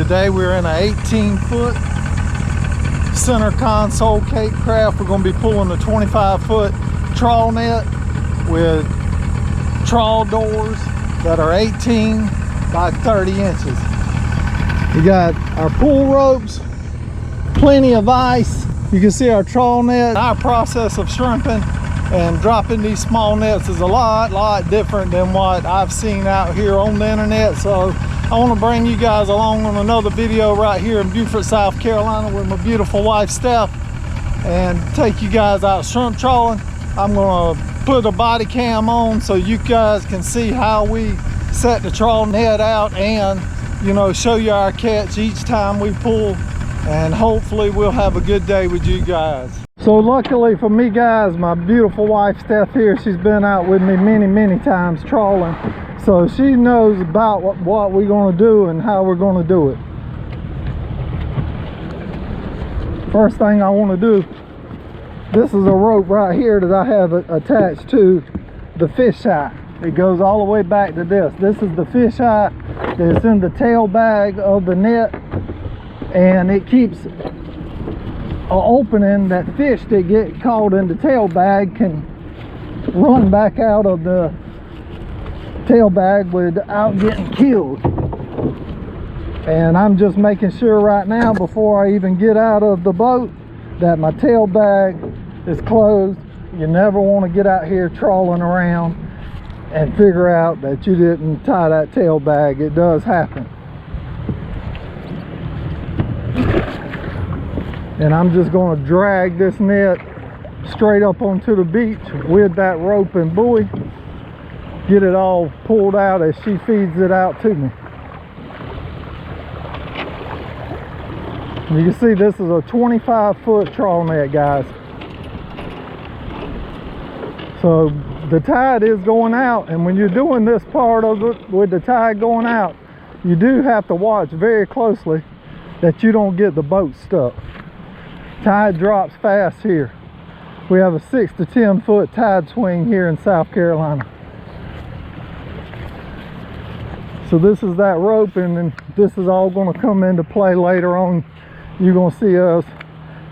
Today we're in an 18-foot center console Cape craft. We're going to be pulling a 25-foot trawl net with trawl doors that are 18 by 30 inches. We got our pull ropes, plenty of ice. You can see our trawl net. Our process of shrimping and dropping these small nets is a lot different than what I've seen out here on the internet. So I want to bring you guys along on another video right here in Beaufort, South Carolina with my beautiful wife Steph, and take you guys out shrimp trawling. I'm going to put a body cam on so you guys can see how we set the trawl net out, and show you our catch each time we pull, and hopefully we'll have a good day with you guys. So luckily for me guys, my beautiful wife Steph here, she's been out with me many times trawling, so she knows about what we're going to do and how we're going to do it. First thing I want to do, this is a rope right here that I have attached to the fish eye. It goes all the way back to this. This is the fish eye that's in the tail bag of the net, and it keeps an opening that fish that get caught in the tail bag can run back out of the tail bag without getting killed. And I'm just making sure right now, before I even get out of the boat, that my tail bag is closed. You never want to get out here trawling around and figure out that you didn't tie that tail bag. It does happen. And I'm just going to drag this net straight up onto the beach with that rope and buoy, get it all pulled out as she feeds it out to me. You can see this is a 25-foot trawl net, guys. So the tide is going out, and when you're doing this part of it with the tide going out, you do have to watch very closely that you don't get the boat stuck. Tide drops fast here. We have a 6 to 10 foot tide swing here in South Carolina. So this is that rope, and then this is all going to come into play later on. You're going to see us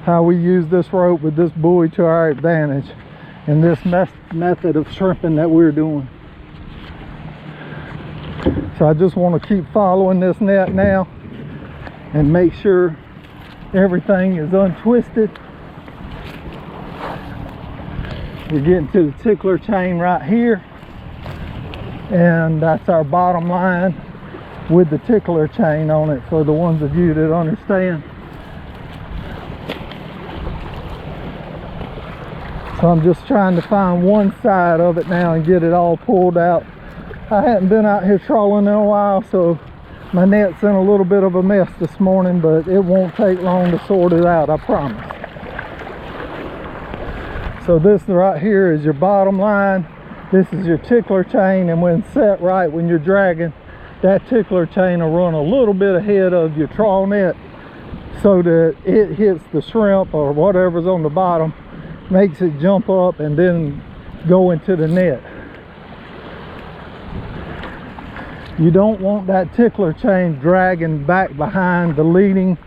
how we use this rope with this buoy to our advantage in this method of shrimping that we're doing. So I just want to keep following this net now and make sure everything is untwisted. We're getting to the tickler chain right here, and that's our bottom line with the tickler chain on it for the ones of you that understand. So I'm just trying to find one side of it now and get it all pulled out. I hadn't been out here trawling in a while, so my net's in a little bit of a mess this morning, but it won't take long to sort it out, I promise. So this right here is your bottom line. This is your tickler chain, and when set right, when you're dragging, that tickler chain will run a little bit ahead of your trawl net so that it hits the shrimp or whatever's on the bottom, makes it jump up and then go into the net. You don't want that tickler chain dragging back behind the leading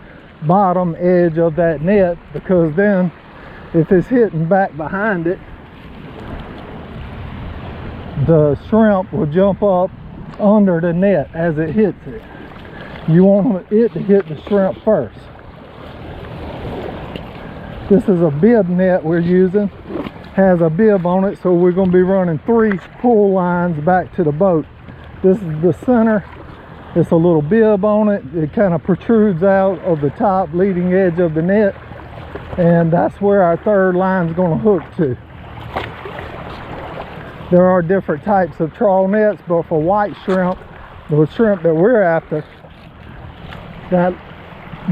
bottom edge of that net, because then if it's hitting back behind it, the shrimp will jump up under the net as it hits it. You want it to hit the shrimp first. This is a bib net we're using. Has a bib on it, so we're going to be running 3 pull lines back to the boat. This is the center. It's a little bib on it. It kind of protrudes out of the top leading edge of the net, and that's where our third line is going to hook to. There are different types of trawl nets, but for white shrimp, the shrimp that we're after,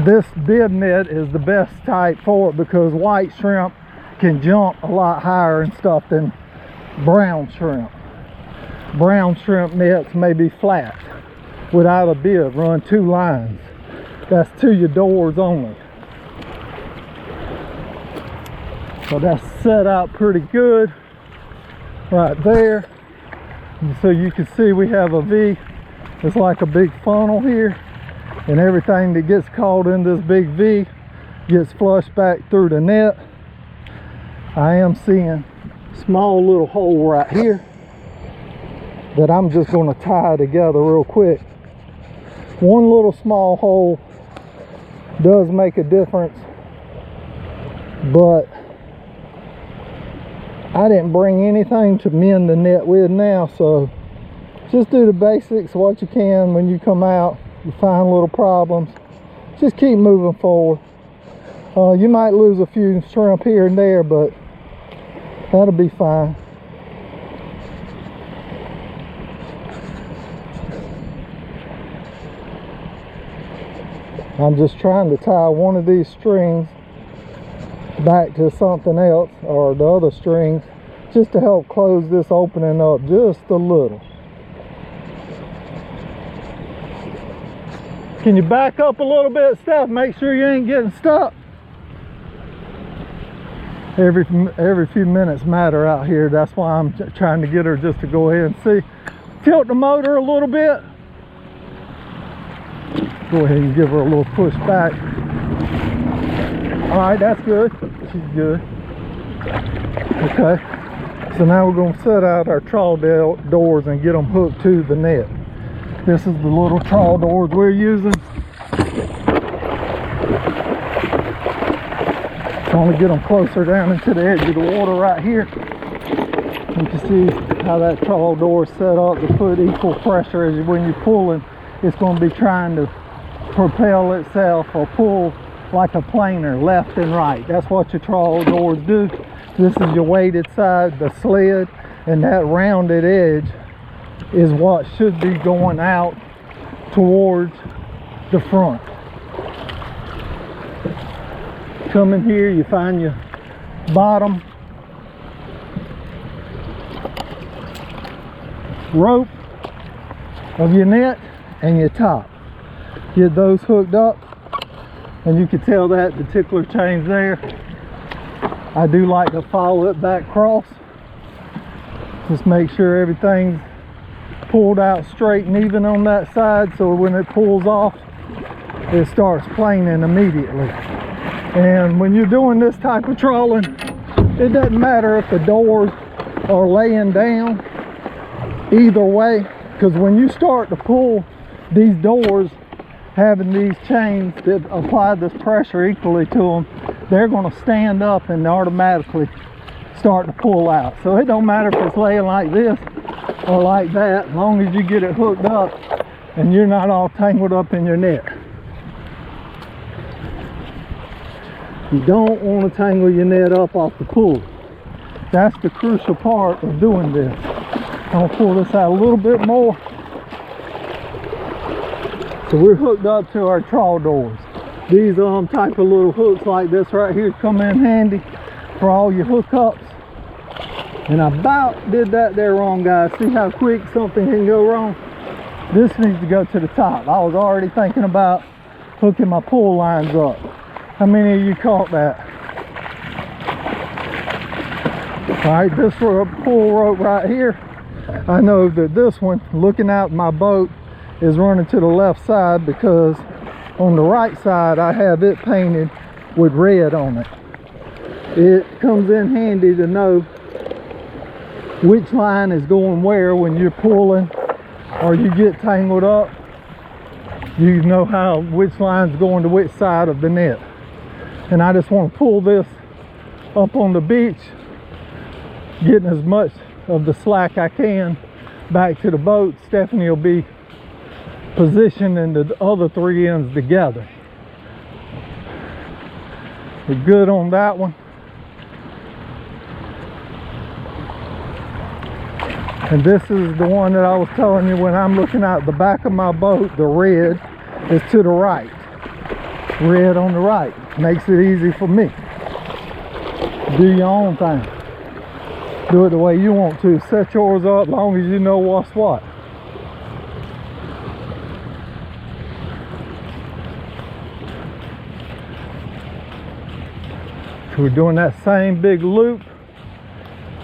this bib net is the best type for it, because white shrimp can jump a lot higher and stuff than brown shrimp. Brown shrimp nets may be flat without a bib, run 2 lines. That's to your doors only. So that's set out pretty good right there. And so you can see we have a V. It's like a big funnel here. and everything that gets caught in this big V gets flushed back through the net. I am seeing a small little hole right here that I'm just going to tie together real quick. One little small hole does make a difference, but I didn't bring anything to mend the net with now, so just do the basics, what you can. When you come out, you find little problems, just keep moving forward. You might lose a few shrimp here and there, but that'll be fine. I'm just trying to tie one of these strings back to something else, or the other strings, just to help close this opening up just a little. Can you back up a little bit, Steph? Make sure you ain't getting stuck. Every few minutes matter out here. That's why I'm trying to get her just to go ahead and see. Tilt the motor a little bit. Go ahead and give her a little push back. All right, that's good. She's good. Okay, so now we're going to set out our trawl doors and get them hooked to the net. This is the little trawl doors we're using. So I'm going to get them closer down into the edge of the water right here. You can see how that trawl door is set up to put equal pressure. As when you're pulling, it's going to be trying to propel itself or pull like a planer left and right. That's what your trawl doors do. This is your weighted side, the sled, and that rounded edge is what should be going out towards the front. Come in here, you find your bottom rope of your net and your top. Get those hooked up, and you can tell that the tickler chain's there. I do like to follow it back across. Just make sure everything's pulled out straight and even on that side, so when it pulls off, it starts planing immediately. And when you're doing this type of trawling, it doesn't matter if the doors are laying down, either way, because when you start to pull these doors, having these chains that apply this pressure equally to them, they're going to stand up and automatically start to pull out. So it don't matter if it's laying like this or like that, as long as you get it hooked up and you're not all tangled up in your net. You don't want to tangle your net up off the pulley. That's the crucial part of doing this. I'll pull this out a little bit more. So we're hooked up to our trawl doors. These type of little hooks like this right here come in handy for all your hookups. And I about did that there wrong, guys. See how quick something can go wrong? This needs to go to the top. I was already thinking about hooking my pull lines up. How many of you caught that? All right, this pull rope right here, I know that this one, looking out my boat, is running to the left side because on the right side I have it painted with red on it. It comes in handy to know which line is going where when you're pulling or you get tangled up. You know which line's going to which side of the net. And I just want to pull this up on the beach, getting as much of the slack I can back to the boat. Stephanie will be positioning the other three ends together. We're good on that one. And this is the one that I was telling you, when I'm looking out the back of my boat, the red is to the right. Red on the right. Makes it easy for me. Do your own thing. Do it the way you want to. Set yours up as long as you know what's what. So we're doing that same big loop,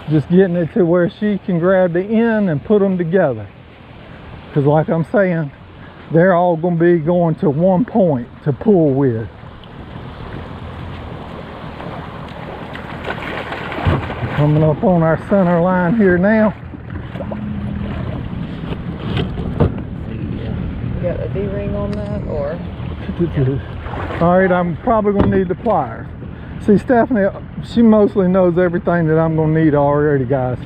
just getting it to where she can grab the end and put them together. Because like I'm saying, they're all going to be going to one point to pull with. Coming up on our center line here now. You got a D-ring on that, or? All right, I'm probably going to need the pliers. See, Stephanie, she mostly knows everything that I'm going to need already, guys.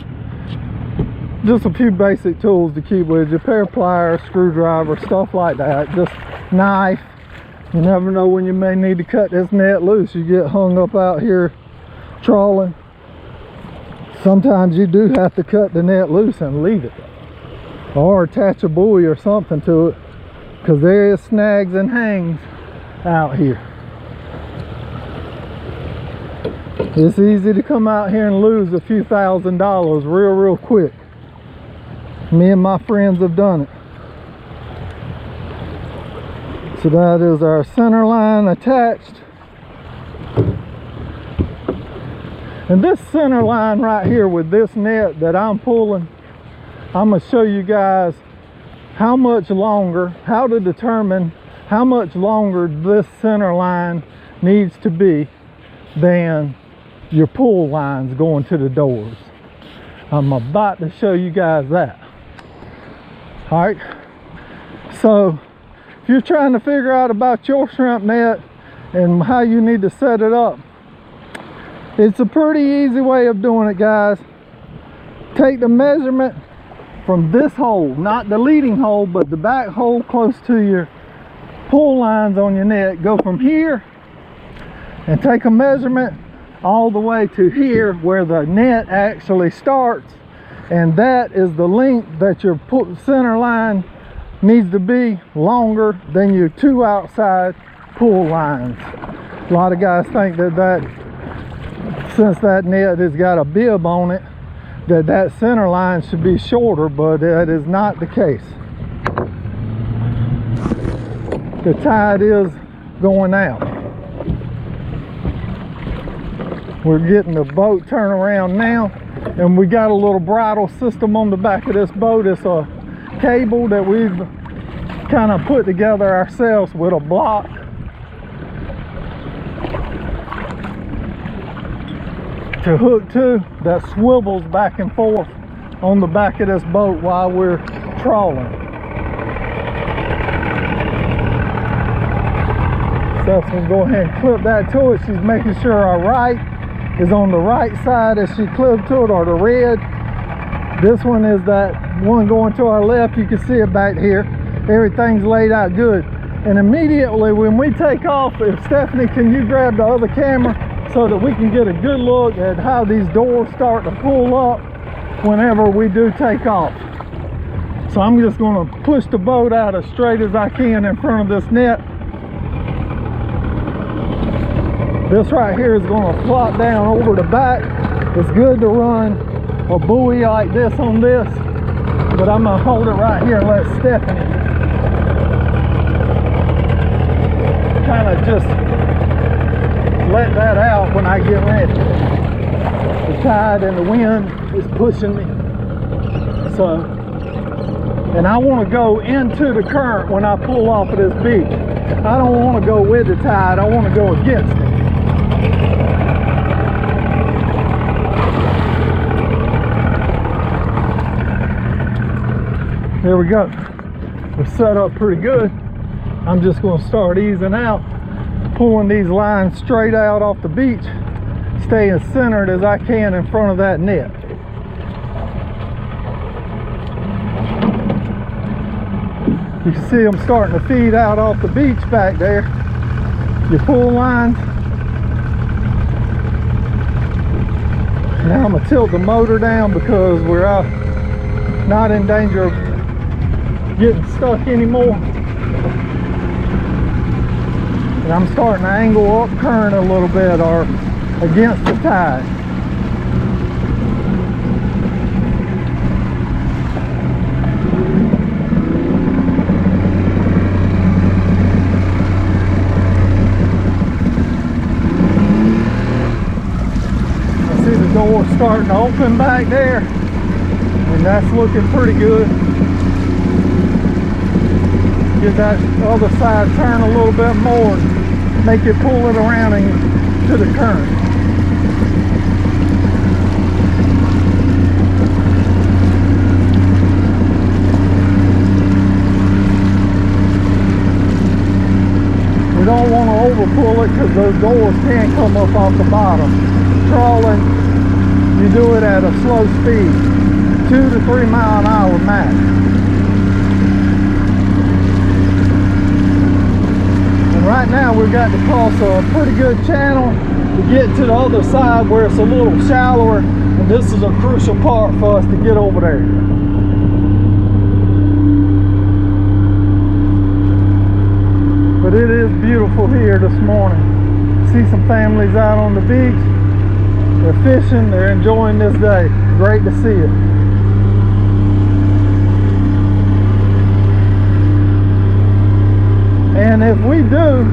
Just a few basic tools to keep with you. A pair of pliers, screwdriver, stuff like that. Just knife. You never know when you may need to cut this net loose. You get hung up out here trawling. Sometimes you do have to cut the net loose and leave it, or attach a buoy or something to it, because there is snags and hangs out here. It's easy to come out here and lose a few $1,000s real quick. Me and my friends have done it. So that is our center line attached. And this center line right here with this net that I'm pulling, I'm going to show you guys how much longer, how to determine how much longer this center line needs to be than your pull lines going to the doors. I'm about to show you guys that. All right, so if you're trying to figure out about your shrimp net and how you need to set it up, it's a pretty easy way of doing it, guys. Take the measurement from this hole, not the leading hole, but the back hole close to your pull lines on your net. Go from here and take a measurement all the way to here where the net actually starts, and that is the length that your center line needs to be longer than your two outside pull lines. A lot of guys think that since that net has got a bib on it, that center line should be shorter, but that is not the case. The tide is going out. We're getting the boat turned around now, and we got a little bridle system on the back of this boat. It's a cable that we've kind of put together ourselves with a block. To hook to, that swivels back and forth on the back of this boat while we're trawling. Steph's gonna go ahead and clip that to it. She's making sure our right is on the right side as she clipped to it, or the red. This one is that one going to our left. You can see it back here. Everything's laid out good. And immediately when we take off, if Stephanie, can you grab the other camera so that we can get a good look at how these doors start to pull up whenever we do take off. So I'm just going to push the boat out as straight as I can in front of this net. This right here is going to flop down over the back. It's good to run a buoy like this on this, but I'm going to hold it right here and let Stephanie kind of just let that out when I get ready. The tide and the wind is pushing me. So, and I want to go into the current when I pull off of this beach. I don't want to go with the tide, I want to go against it. There we go. We're set up pretty good. I'm just going to start easing out, pulling these lines straight out off the beach, staying centered as I can in front of that net. You can see them starting to feed out off the beach back there. Your pull lines. Now I'm going to tilt the motor down because we're not in danger of getting stuck anymore. And I'm starting to angle up current a little bit, or against the tide. I see the door starting to open back there, and that's looking pretty good. get that other side turn a little bit more and make it pull it around and to the current. We don't want to overpull it because those doors can come up off the bottom. Trawling, you do it at a slow speed, 2 to 3 mile an hour max. And right now we've got to cross a pretty good channel to get to the other side where it's a little shallower, and this is a crucial part for us to get over there. But it is beautiful here this morning. See some families out on the beach. They're fishing, they're enjoying this day. Great to see it. And if we do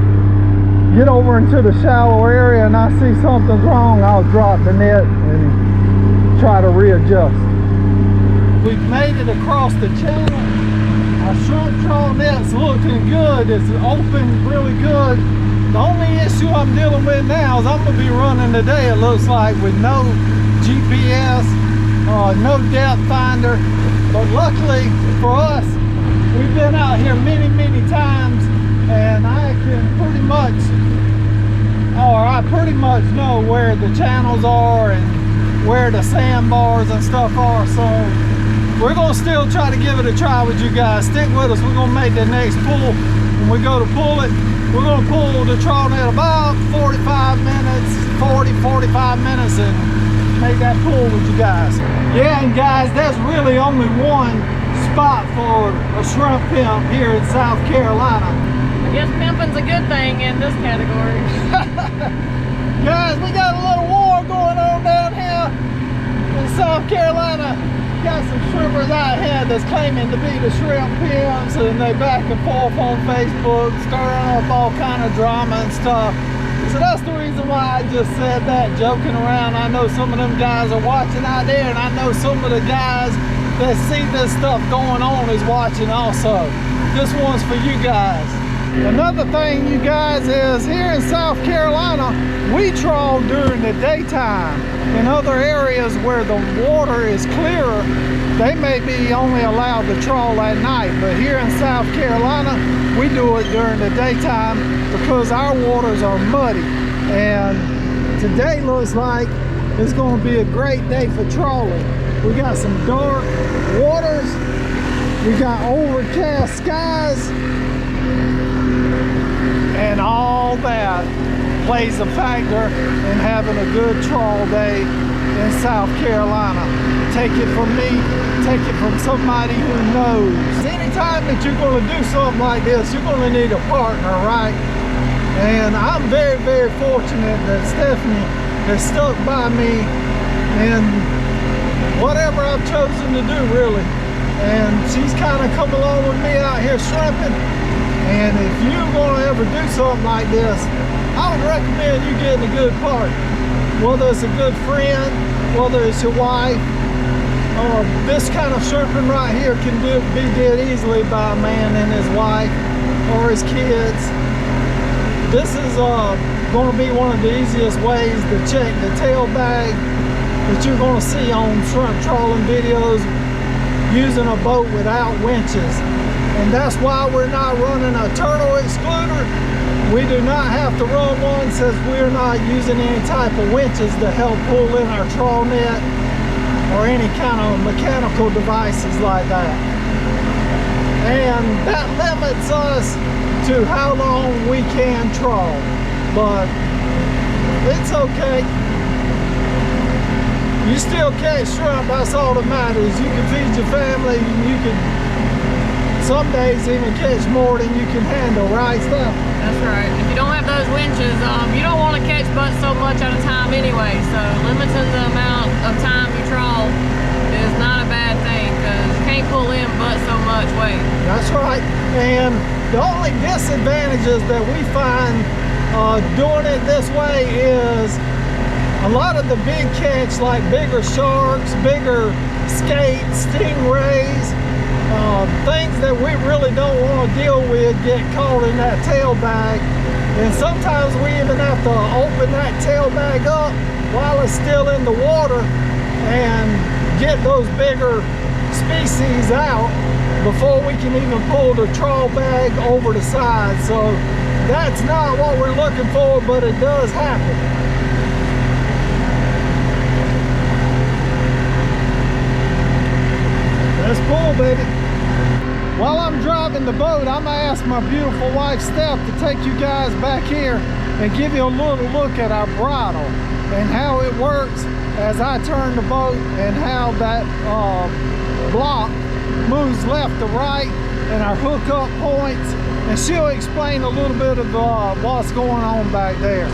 get over into the shallow area and I see something's wrong, I'll drop the net and try to readjust. We've made it across the channel. Our shrimp trawl net's looking good. It's open really good. The only issue I'm dealing with now is I'm going to be running today, it looks like, with no GPS, no depth finder. But luckily for us, we've been out here many, many times, and I pretty much know where the channels are and where the sandbars and stuff are. So we're gonna still try to give it a try with you guys. Stick with us. We're gonna make the next pull. When we go to pull it, we're gonna pull the trawl net about 45 minutes, 45 minutes, and make that pull with you guys. Yeah, and guys, there's really only one spot for a shrimp pimp here in South Carolina. I guess pimping's a good thing in this category. Guys, we got a little war going on down here in South Carolina. Got some shrimpers out here that's claiming to be the shrimp pimps, and they back and forth on Facebook, stirring up all kind of drama and stuff. So that's the reason why I just said that, joking around. I know some of them guys are watching out there, and I know some of the guys that see this stuff going on is watching also. This one's for you guys. Another thing, you guys, is here in South Carolina, we trawl during the daytime. In other areas where the water is clearer, they may be only allowed to trawl at night. But here in South Carolina, we do it during the daytime because our waters are muddy. And today looks like it's going to be a great day for trawling. We got some dark waters, we got overcast skies, and all that plays a factor in having a good trawl day in South Carolina. Take it from me, take it from somebody who knows. Anytime that you're going to do something like this, you're going to need a partner, right? And I'm very, very fortunate that Stephanie has stuck by me in whatever I've chosen to do, really. And she's kind of come along with me out here shrimping. And if you're going to ever do something like this, I would recommend you getting a good partner. Whether it's a good friend, whether it's your wife, this kind of shrimping right here can be did easily by a man and his wife or his kids. This is going to be one of the easiest ways to check the tail bag that you're going to see on shrimp trawling videos using a boat without winches. And that's why we're not running a turtle excluder. We do not have to run one since we're not using any type of winches to help pull in our trawl net or any kind of mechanical devices like that. And that limits us to how long we can trawl. But it's okay. You still catch shrimp, that's all that matters. You can feed your family, you can some days even catch more than you can handle, right, Steph? That's right. If you don't have those winches, you don't want to catch but so much at a time anyway, so limiting the amount of time you trawl is not a bad thing because you can't pull in but so much weight. That's right. And the only disadvantages that we find doing it this way is a lot of the big catch, like bigger sharks, bigger skates, stingrays, things that we really don't want to want to deal with get caught in that tail bag. And sometimes we even have to open that tail bag up while it's still in the water and get those bigger species out before we can even pull the trawl bag over the side. So that's not what we're looking for, but it does happen. Let's pull, baby. While I'm driving the boat, I'm gonna ask my beautiful wife Steph to take you guys back here and give you a little look at our bridle and how it works as I turn the boat and how that block moves left to right and our hookup points, and she'll explain a little bit of what's going on back there.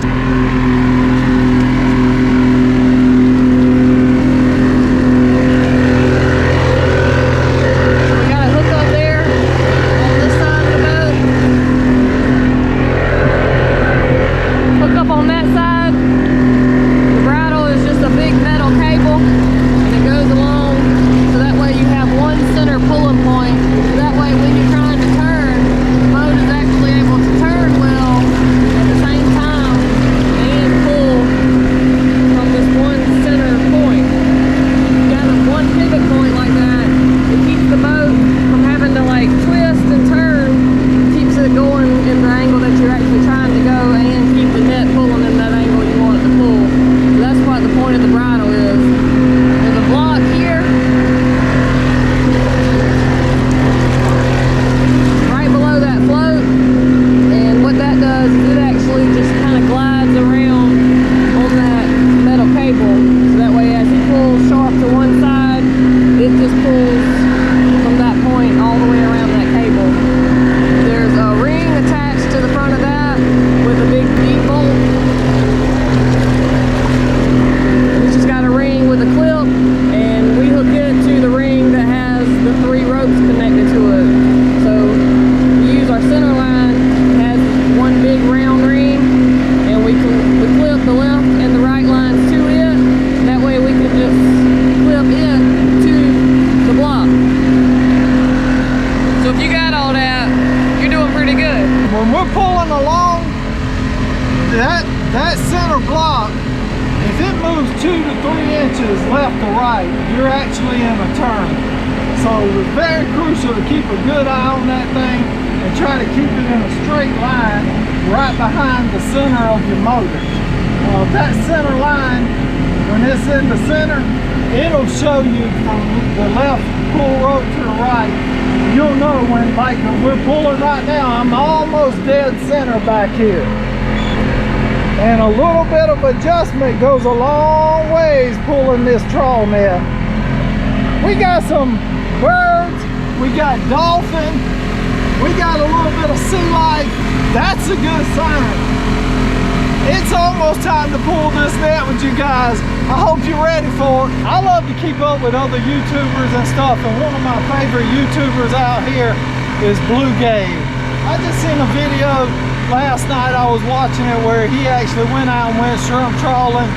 When we're pulling along, that center block, if it moves 2 to 3 inches left to right, you're actually in a turn. So it's very crucial to keep a good eye on that thing and try to keep it in a straight line right behind the center of your motor. That center line, when it's in the center, it'll show you from the left pull rope to the right. You'll know when, like we're pulling right now, I'm almost dead center back here. And a little bit of adjustment goes a long ways pulling this trawl net. We got some birds, we got dolphin, we got a little bit of sea life. That's a good sign. It's almost time to pull this net with you guys. I hope you're ready for it. I love to keep up with other YouTubers and stuff, and one of my favorite YouTubers out here is Bluegate. I just seen a video last night, I was watching it, where he actually went out and went shrimp trawling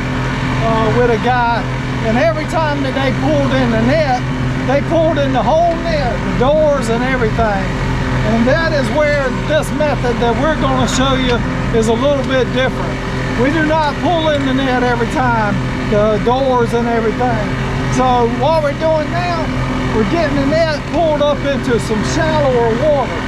with a guy, and every time that they pulled in the net, they pulled in the whole net, the doors and everything. And that is where this method that we're going to show you is a little bit different. We do not pull in the net every time, the doors and everything. So what we're doing now, we're getting the net pulled up into some shallower water.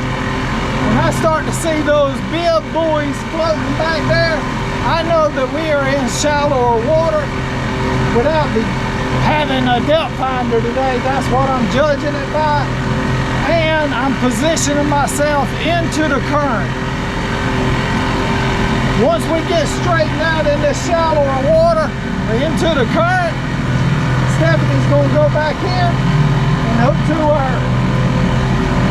When I start to see those bib buoys floating back there, I know that we are in shallower water. Without having a depth finder today, that's what I'm judging it by. And I'm positioning myself into the current. Once we get straightened out in this shallower water, into the current, Stephanie's going to go back in and hook to our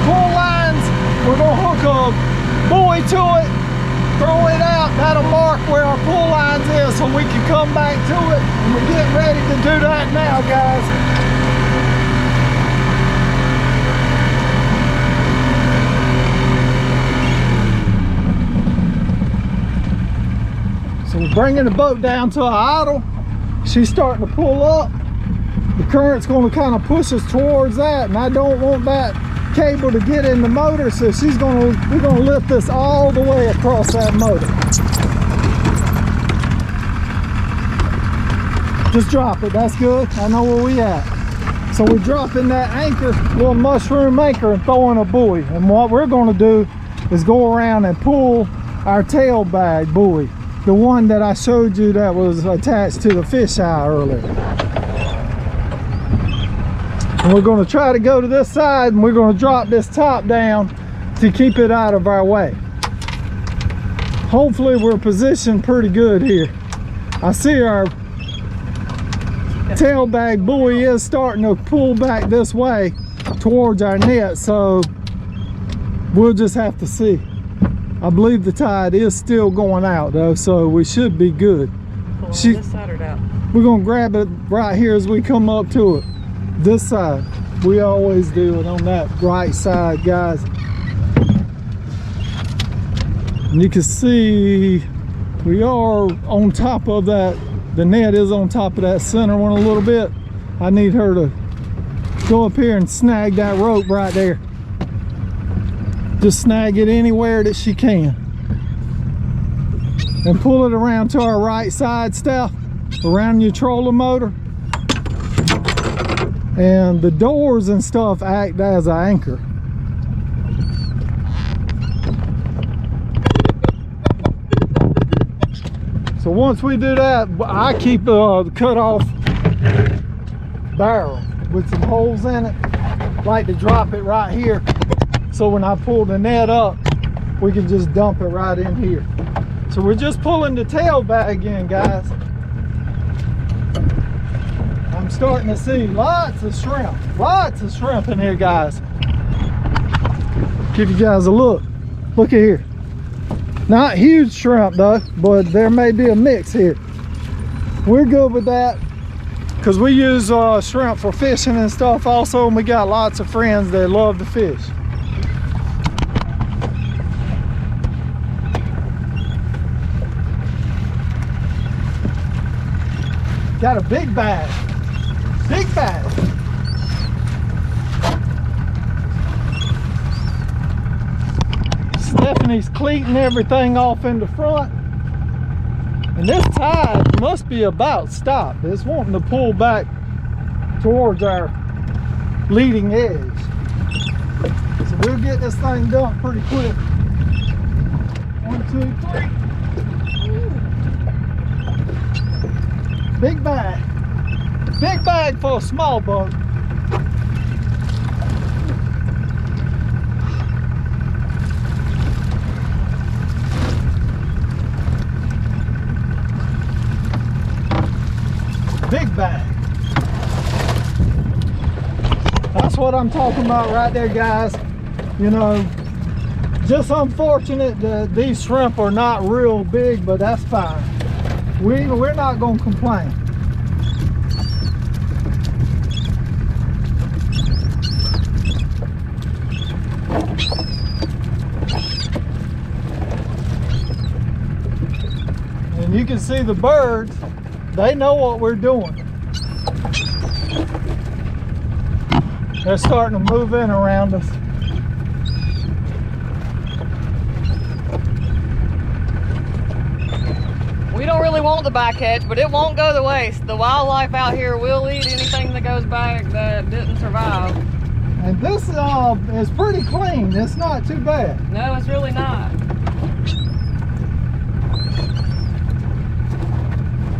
pull lines. We're going to hook a buoy to it, throw it out. That'll mark where our pull lines is so we can come back to it. And we're getting ready to do that now, guys. So we're bringing the boat down to an idle. She's starting to pull up. The current's going to kind of push us towards that, and I don't want that cable to get in the motor, so we're gonna lift this all the way across that motor. Just drop it, that's good. I know where we at. So we're dropping that anchor, little mushroom anchor, and throwing a buoy. And what we're gonna do is go around and pull our tail bag buoy, the one that I showed you that was attached to the fish eye earlier. And we're gonna try to go to this side, and we're gonna drop this top down to keep it out of our way. Hopefully we're positioned pretty good here. I see our tail bag buoy is starting to pull back this way towards our net, so we'll just have to see. I believe the tide is still going out though, so we should be good. Pull on this side or down? We're gonna grab it right here as we come up to it. This side. We always do it on that right side, guys. And you can see we are on top of that. The net is on top of that center one a little bit. I need her to go up here and snag that rope right there. Just snag it anywhere that she can. And pull it around to our right side, Steph, around your trolling motor. And the doors and stuff act as an anchor. So once we do that, I keep a cut off barrel with some holes in it. Like to drop it right here, so when I pull the net up, we can just dump it right in here. So we're just pulling the tail bag in, guys. I'm starting to see lots of shrimp in here, guys. Give you guys a look. Look at here. Not huge shrimp though, but there may be a mix here. We're good with that because we use shrimp for fishing and stuff also, and we got lots of friends that love to fish. Got a big bag. Big bag. Stephanie's cleating everything off in the front. And this tide must be about stopped. It's wanting to pull back towards our leading edge. So we'll get this thing done pretty quick. 1, 2, 3. Big bag. Big bag for a small boat. Big bag. That's what I'm talking about right there, guys. You know, just unfortunate that these shrimp are not real big, but that's fine. We're not going to complain. And you can see the birds. They know what we're doing. They're starting to move in around us. We don't really want the bycatch, but it won't go to waste. The wildlife out here will eat anything that goes back that didn't survive. And this is pretty clean. It's not too bad. No, it's really not.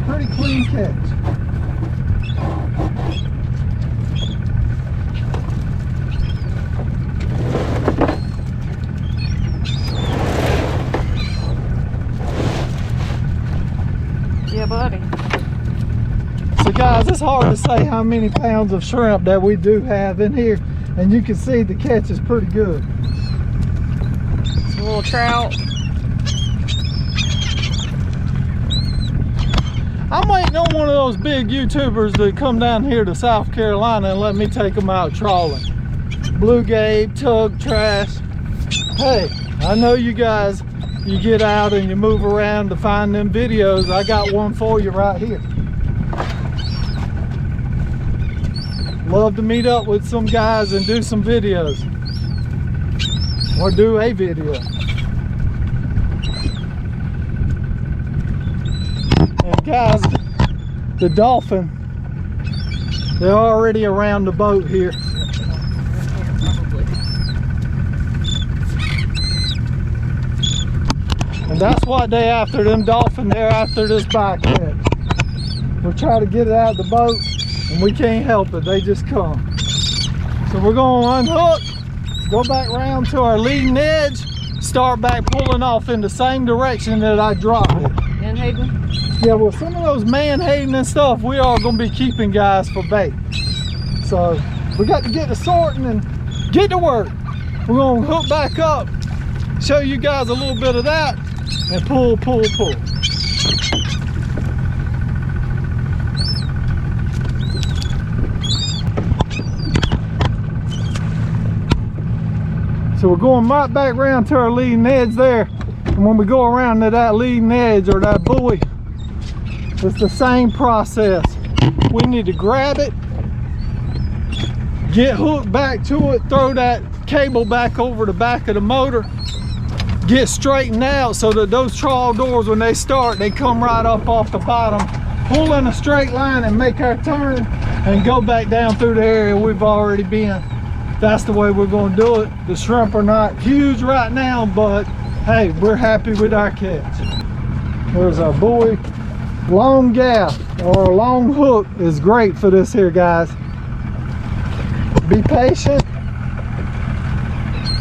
Pretty clean catch. Yeah, buddy. So guys, it's hard to say how many pounds of shrimp that we do have in here, and you can see the catch is pretty good. It's a little trout. I'm waiting on one of those big YouTubers to come down here to South Carolina and let me take them out trawling. Bluegate, tug, trash. Hey, I know you guys, you get out and you move around to find them videos. I got one for you right here. Love to meet up with some guys and do some videos. or do a video. And guys, the dolphin, they're already around the boat here. And that's what they after, them dolphin, they're after this bycatch. We're trying to get it out of the boat and we can't help it, they just come. So we're gonna unhook, go back around to our leading edge, start back pulling off in the same direction that I dropped it. Menhaden? Yeah, well, some of those menhaden and stuff we are gonna be keeping, guys, for bait. So we got to get to sorting and get to work. We're gonna hook back up, show you guys a little bit of that, and pull. So we're going right back around to our leading edge there. And when we go around to that leading edge or that buoy, it's the same process. We need to grab it, get hooked back to it, throw that cable back over the back of the motor, get straightened out so that those trawl doors, when they start, they come right up off the bottom, pull in a straight line and make our turn and go back down through the area we've already been. That's the way we're going to do it. The shrimp are not huge right now, but hey, we're happy with our catch. There's our buoy. Long gaff or a long hook is great for this here, guys. Be patient.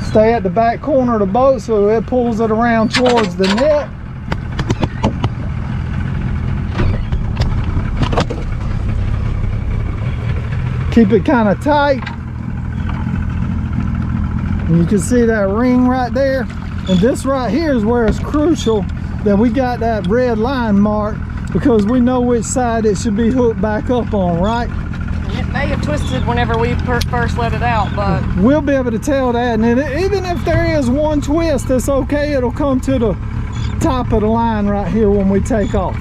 Stay at the back corner of the boat so it pulls it around towards the net. Keep it kind of tight. And you can see that ring right there. And this right here is where it's crucial that we got that red line marked, because we know which side it should be hooked back up on, right? It may have twisted whenever we first let it out, but we'll be able to tell that. And even if there is one twist, it's okay. It'll come to the top of the line right here when we take off.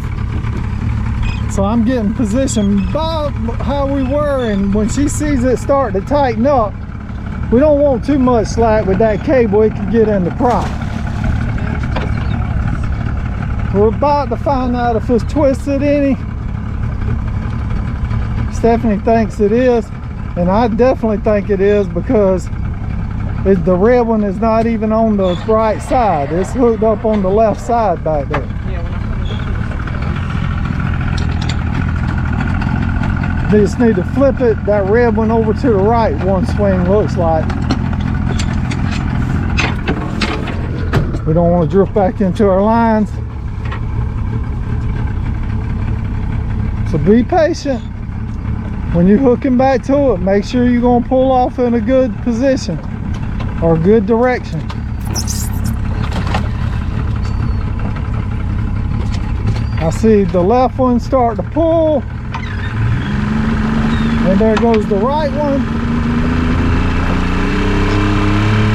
So I'm getting positioned about how we were, and when she sees it start to tighten up, we don't want too much slack with that cable. It can get in the prop. We're about to find out if it's twisted any. Stephanie thinks it is, and I definitely think it is, because the red one is not even on the right side. It's hooked up on the left side back there. They just need to flip it, that red one, over to the right one swing, looks like. We don't want to drift back into our lines. So be patient. When you're hooking back to it, make sure you're going to pull off in a good position or good direction. I see the left one start to pull. And there goes the right one.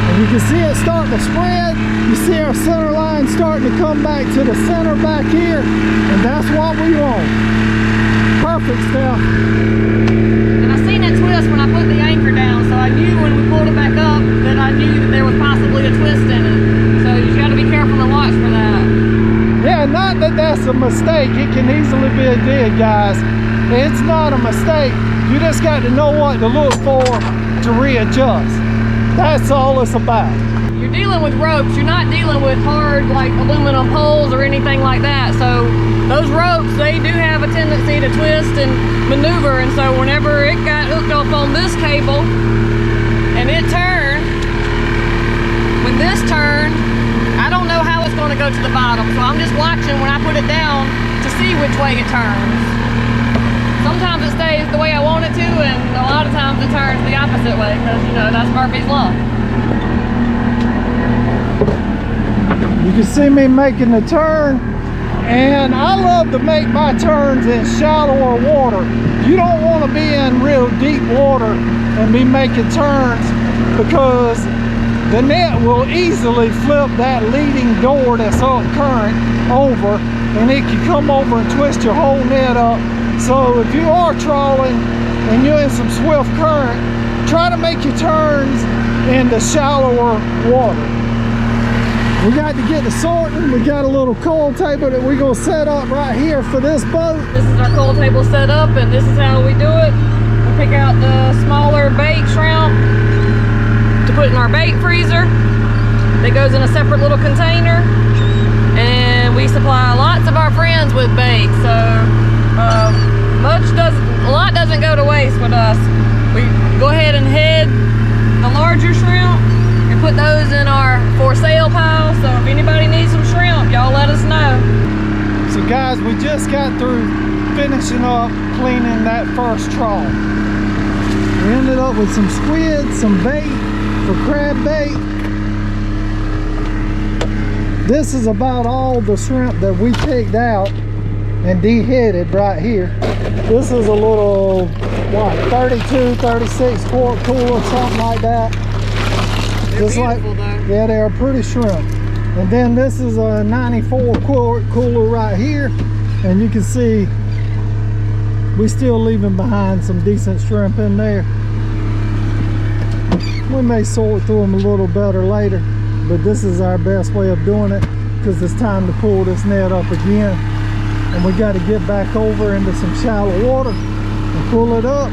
And you can see it starting to spread. You see our center line starting to come back to the center back here. And that's what we want. Perfect, Steph. And I seen that twist when I put the anchor down, so I knew when we pulled it back up that I knew that there was possibly a twist in it. So you got to be careful and watch for that. Yeah, not that that's a mistake. It can easily be a dig, guys. It's not a mistake. You just got to know what to look for to readjust. That's all it's about. You're dealing with ropes. You're not dealing with hard, like, aluminum poles or anything like that. So those ropes, they do have a tendency to twist and maneuver. And so whenever it got hooked up on this cable and it turned, when this turned, I don't know how it's going to go to the bottom. So I'm just watching when I put it down to see which way it turns. Sometimes it stays the way I want it to, and a lot of times it turns the opposite way, because, you know, that's Murphy's Law. You can see me making the turn, and I love to make my turns in shallower water. You don't want to be in real deep water and be making turns, because the net will easily flip that leading door that's up current over, and it can come over and twist your whole net up. So if you are trawling and you're in some swift current, try to make your turns in the shallower water. We got to get to sorting. We got a little coil table that we're gonna set up right here for this boat. This is our coil table set up, and this is how we do it. We pick out the smaller bait shrimp to put in our bait freezer. That goes in a separate little container, and we supply lots of our friends with bait. So a lot doesn't go to waste with us. We go ahead and head the larger shrimp and put those in our for sale pile. So if anybody needs some shrimp, y'all let us know. So guys, we just got through finishing up cleaning that first trawl. We ended up with some squid, some bait for crab bait. This is about all the shrimp that we picked out and deheaded right here. This is a little, what, 32, 36 quart cooler, something like that. They're just beautiful though. Yeah, they are pretty shrimp. And then this is a 94 quart cooler right here. And you can see we still leaving behind some decent shrimp in there. We may sort through them a little better later, but this is our best way of doing it because it's time to pull this net up again. And we got to get back over into some shallow water and pull it up.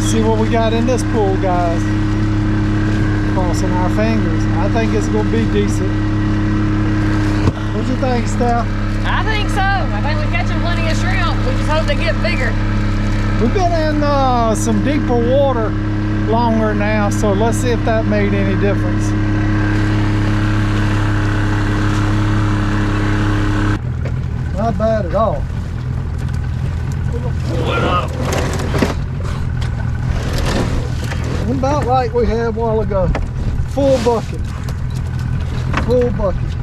See what we got in this pool, guys. Crossing our fingers. I think it's going to be decent. What you think, Steph? I think so. I think we're catching plenty of shrimp. We just hope they get bigger. We've been in some deeper water longer now, so let's see if that made any difference. Not bad at all. Pull it up. About like we had a while ago. Full bucket. Full bucket.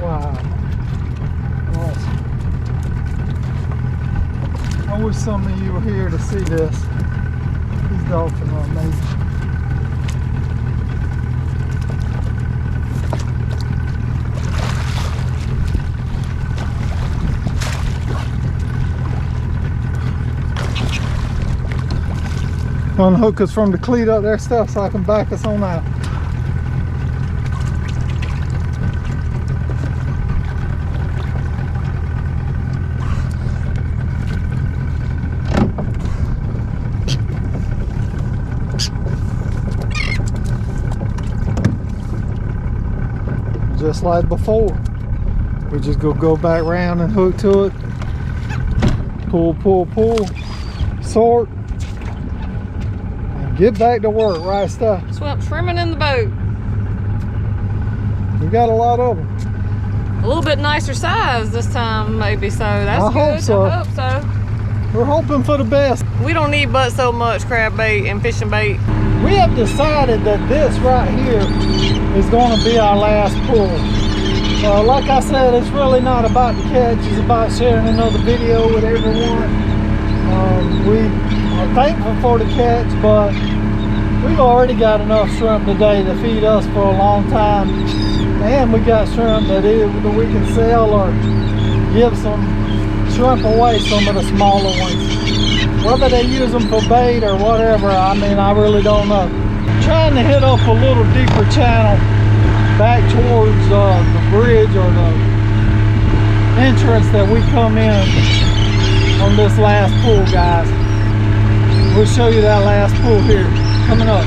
Wow. Awesome. I wish some of you were here to see this. These dolphins are amazing. Unhook us from the cleat up there, stuff, so I can back us on out. Just like before, we just go back around and hook to it, pull, sort, and get back to work, right, Stuff? Swim swimming in the boat. We got a lot of them. A little bit nicer size this time, maybe, so that's I good. hope so. I hope so. We're hoping for the best. We don't need but so much crab bait and fishing bait. We have decided that this right here is going to be our last pull. Like I said, it's really not about the catch, it's about sharing another video with everyone. We are thankful for the catch, but we've already got enough shrimp today to feed us for a long time. And we got shrimp that we can sell or give some shrimp away, some of the smaller ones. Whether they use them for bait or whatever, I mean, I really don't know. Trying to hit up a little deeper channel back towards the bridge or the entrance that we come in on this last pool, guys. We'll show you that last pool here coming up.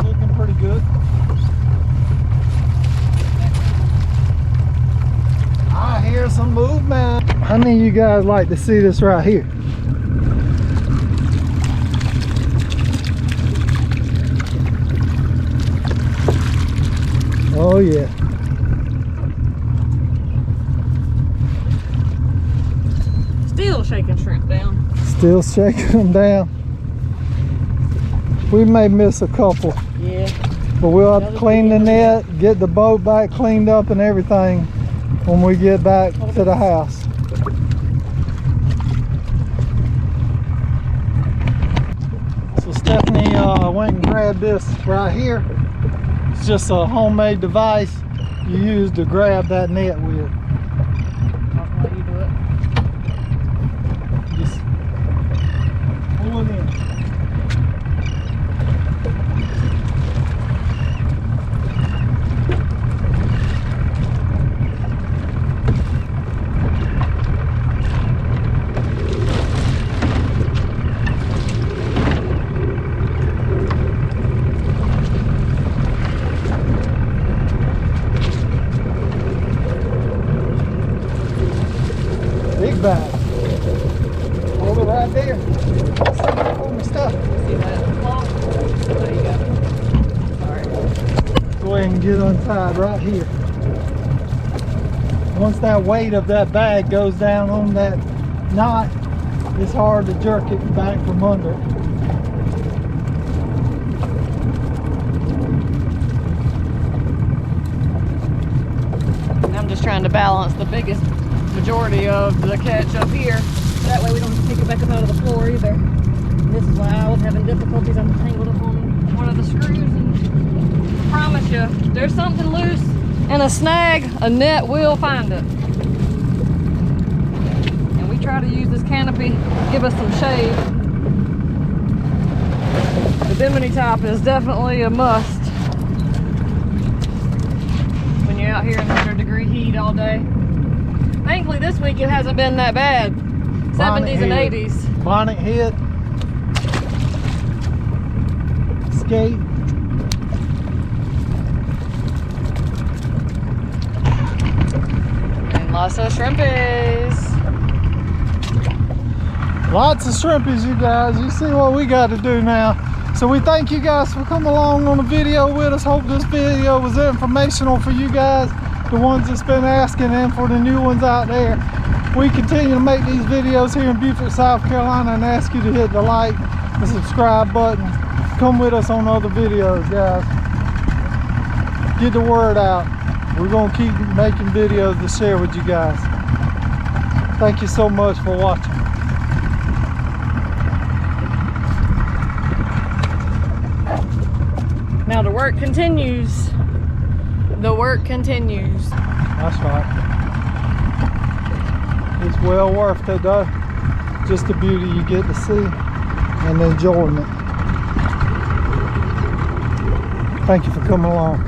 Looking pretty good. I hear some movement. How many of you guys like to see this right here? Oh yeah. Still shaking shrimp down. Still shaking them down. We may miss a couple. Yeah. But we'll have to clean the net, get the boat back cleaned up and everything when we get back to the house. went and grabbed this right here. It's just a homemade device you use to grab that net with. How you do it? Just pull it in. Big bag. Hold it right there. Hold my stuff. See that cloth? There you go. Sorry. Go ahead and get untied right here. Once that weight of that bag goes down on that knot, it's hard to jerk it back from under. I'm just trying to balance the biggest majority of the catch up here. That way we don't have to take it back up out of the floor either. And this is why I was having difficulties. I'm tangled up on one of the screws, and I promise you, if there's something loose and a snag, a net will find it. And we try to use this canopy to give us some shade. The bimini top is definitely a must when you're out here in 100-degree heat all day. Thankfully this week it hasn't been that bad. 70s and 80s. Bonnet hit. Skate. And lots of shrimpies. Lots of shrimpies, you guys. You see what we got to do now. So we thank you guys for coming along on the video with us. Hope this video was informational for you guys, the ones that's been asking, and for the new ones out there. We continue to make these videos here in Beaufort, South Carolina, and ask you to hit the like and subscribe button. Come with us on other videos, guys. Get the word out. We're going to keep making videos to share with you guys. Thank you so much for watching. Now the work continues. The work continues. That's right. It's well worth it though. Just the beauty you get to see and the enjoyment. Thank you for coming along.